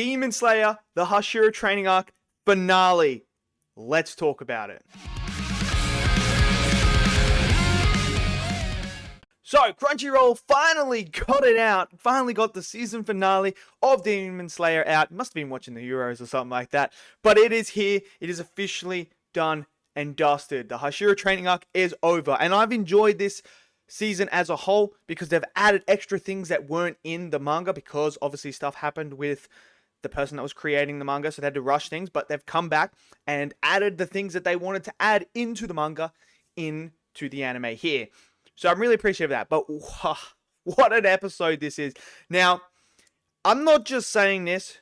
Demon Slayer, the Hashira training arc finale. Let's talk about it. So, Crunchyroll finally got it out. Finally got the season finale of Demon Slayer out. Must have been watching the Euros or something like that. But it is here. It is officially done and dusted. The Hashira training arc is over. And I've enjoyed this season as a whole because they've added extra things that weren't in the manga, because obviously stuff happened with the person that was creating the manga, so they had to rush things. But they've come back and added the things that they wanted to add into the manga into the anime here. So I'm really appreciative of that. But what an episode this is. Now, I'm not just saying this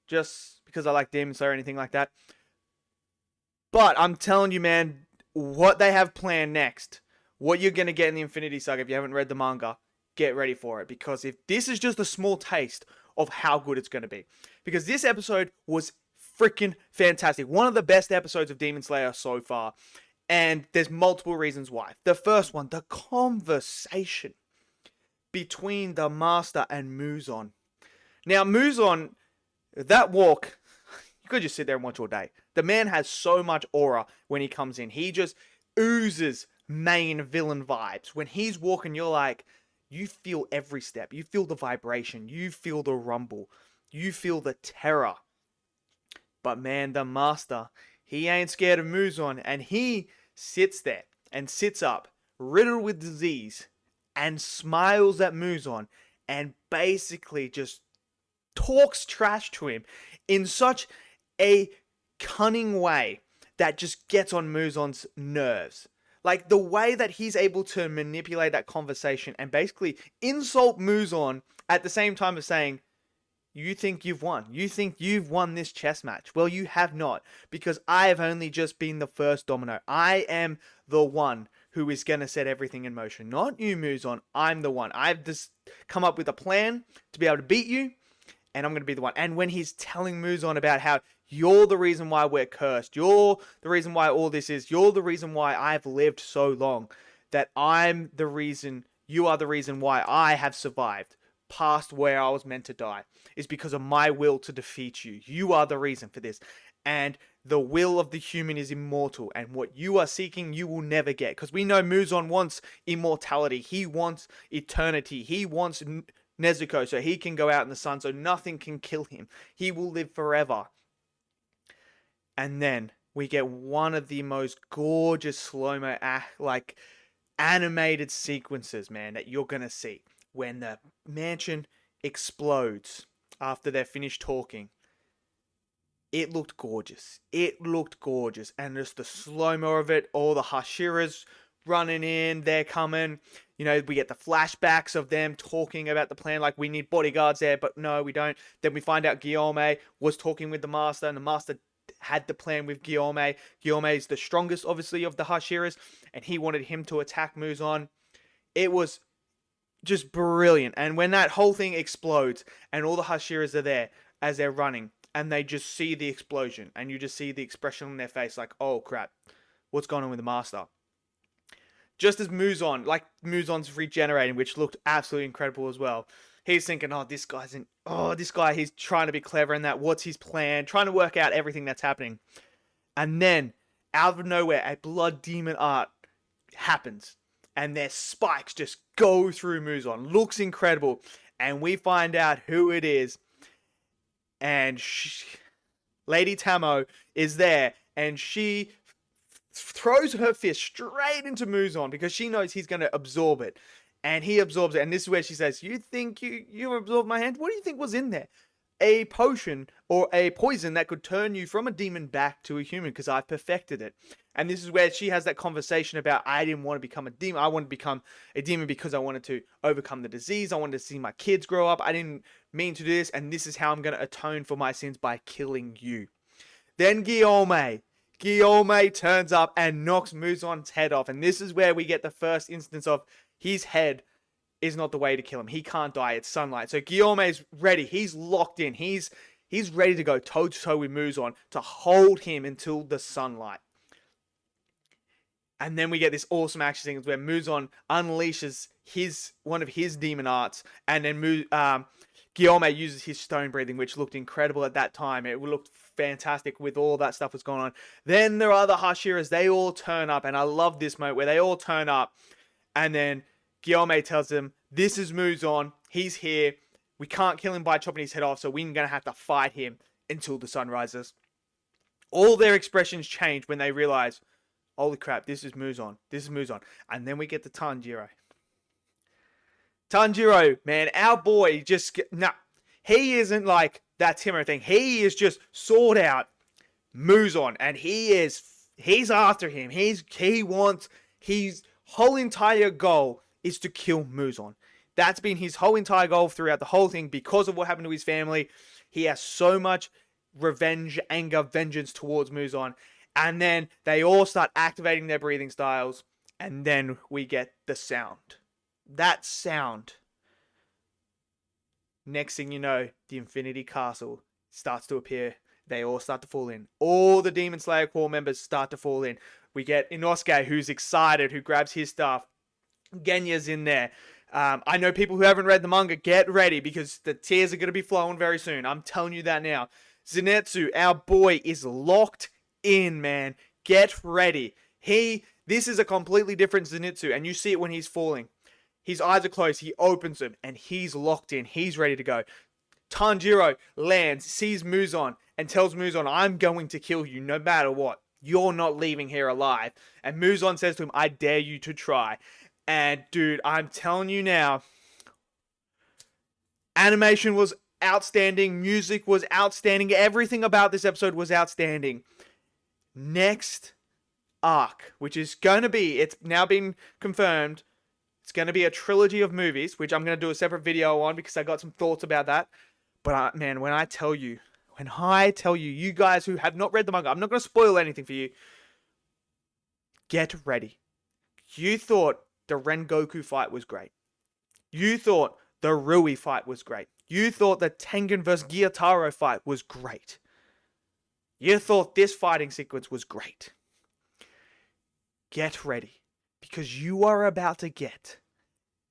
just because I like Demon Slayer or anything like that. But I'm telling you, man, what they have planned next, what you're going to get in the Infinity Saga if you haven't read the manga, get ready for it. Because if this is just a small taste of how good it's going to be. Because this episode was freaking fantastic. One of the best episodes of Demon Slayer so far. And there's multiple reasons why. The first one, the conversation between the Master and Muzan. Now, Muzan, that walk, you could just sit there and watch all day. The man has so much aura when he comes in. He just oozes main villain vibes. When he's walking, you're like, you feel every step. You feel the vibration. You feel the rumble. You feel the terror. But man, the Master, he ain't scared of Muzan, and he sits there and sits up, riddled with disease, and smiles at Muzan, and basically just talks trash to him in such a cunning way that just gets on Muzan's nerves. Like, the way that he's able to manipulate that conversation and basically insult Muzan at the same time as saying, you think you've won. You think you've won this chess match. Well, you have not, because I have only just been the first domino. I am the one who is going to set everything in motion. Not you, Muzan. I'm the one. I've just come up with a plan to be able to beat you, and I'm going to be the one. And when he's telling Muzan about how you're the reason why we're cursed, you're the reason why all this is, you're the reason why I've lived so long, that I'm the reason, you are the reason why I have survived past where I was meant to die, is because of my will to defeat you. You are the reason for this. And the will of the human is immortal. And what you are seeking, you will never get. Because we know Muzan wants immortality. He wants eternity. He wants Nezuko so he can go out in the sun so nothing can kill him. He will live forever. And then we get one of the most gorgeous slow-mo, like, animated sequences, man, that you're going to see. When the mansion explodes after they're finished talking. It looked gorgeous. It looked gorgeous. And just the slow-mo of it, all the hashiras running in, they're coming. You know, we get the flashbacks of them talking about the plan, like we need bodyguards there, but no, we don't. Then we find out Guillaume was talking with the Master, and the Master had the plan with Guillaume. Guillaume is the strongest, obviously, of the hashiras, and he wanted him to attack Muzan. It was just brilliant. And when that whole thing explodes and all the hashiras are there as they're running and they just see the explosion and you just see the expression on their face like, oh crap, what's going on with the Master? Just as Muzan's regenerating, which looked absolutely incredible as well. He's thinking, this guy, he's trying to be clever in that. What's his plan? Trying to work out everything that's happening. And then, out of nowhere, a blood demon art happens. And their spikes just go through Muzan. Looks incredible. And we find out who it is. And Lady Tamayo is there. And she throws her fist straight into Muzan because she knows he's going to absorb it. And he absorbs it. And this is where she says, you think you absorbed my hand? What do you think was in there? A potion or a poison that could turn you from a demon back to a human, because I've perfected it. And this is where she has that conversation about, I didn't want to become a demon. I wanted to become a demon because I wanted to overcome the disease. I wanted to see my kids grow up. I didn't mean to do this. And this is how I'm going to atone for my sins, by killing you. Then Guillaume turns up and knocks Muzan's head off. And this is where we get the first instance of his head is not the way to kill him. He can't die. It's sunlight. So Guillaume's ready. He's locked in. He's ready to go toe-to-toe with Muzan to hold him until the sunlight. And then we get this awesome action sequence where Muzan unleashes one of his demon arts, and then Guillaume uses his stone breathing, which looked incredible at that time. It looked fantastic with all that stuff was going on. Then there are the Hashiras. They all turn up, and I love this moment where they all turn up, and then Guillaume tells them, this is Muzan. He's here. We can't kill him by chopping his head off, so we're going to have to fight him until the sun rises. All their expressions change when they realize, holy crap, this is Muzan. This is Muzan. And then we get to Tanjiro. Tanjiro, man, our boy he isn't like that Timur thing. He is just sword out Muzan, and he's after him. His whole entire goal is to kill Muzan. That's been his whole entire goal throughout the whole thing because of what happened to his family. He has so much revenge, anger, vengeance towards Muzan. And then they all start activating their breathing styles. And then we get the sound. That sound. Next thing you know, the Infinity Castle starts to appear. They all start to fall in. All the Demon Slayer core members start to fall in. We get Inosuke, who's excited, who grabs his stuff. Genya's in there. I know people who haven't read the manga, get ready because the tears are going to be flowing very soon. I'm telling you that now. Zenitsu, our boy, is locked in, man. Get ready. This is a completely different Zenitsu, and you see it when he's falling. His eyes are closed, he opens them, and he's locked in. He's ready to go. Tanjiro lands, sees Muzan, and tells Muzan, I'm going to kill you no matter what. You're not leaving here alive. And Muzan says to him, I dare you to try. And dude, I'm telling you now, animation was outstanding, music was outstanding, everything about this episode was outstanding. Next arc, which is going to be, it's now been confirmed, it's going to be a trilogy of movies, which I'm going to do a separate video on because I got some thoughts about that. But man, when I tell you, you guys who have not read the manga, I'm not going to spoil anything for you. Get ready. You thought the Rengoku fight was great. You thought the Rui fight was great. You thought the Tengen vs. Gyataro fight was great. You thought this fighting sequence was great. Get ready, because you are about to get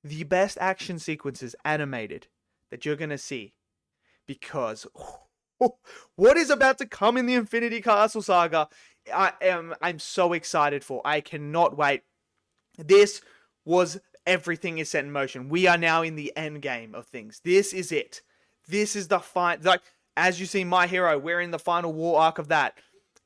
the best action sequences animated that you're going to see. Because what is about to come in the Infinity Castle saga, I'm so excited for. I cannot wait. This was everything is set in motion. We are now in the end game of things. This is it. This is the fight. Like, as you see My Hero, we're in the final war arc of that.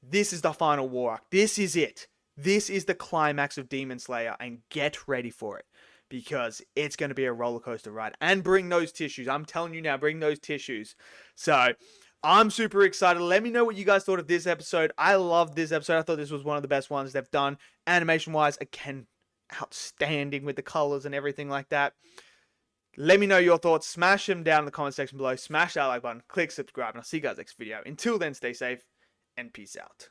This is the final war arc. This is it. This is the climax of Demon Slayer, and get ready for it. Because it's going to be a roller coaster ride. And bring those tissues. I'm telling you now, bring those tissues. So, I'm super excited. Let me know what you guys thought of this episode. I love this episode. I thought this was one of the best ones they've done. Animation-wise, again, outstanding with the colors and everything like that. Let me know your thoughts. Smash them down in the comment section below. Smash that like button. Click subscribe. And I'll see you guys next video. Until then, stay safe and peace out.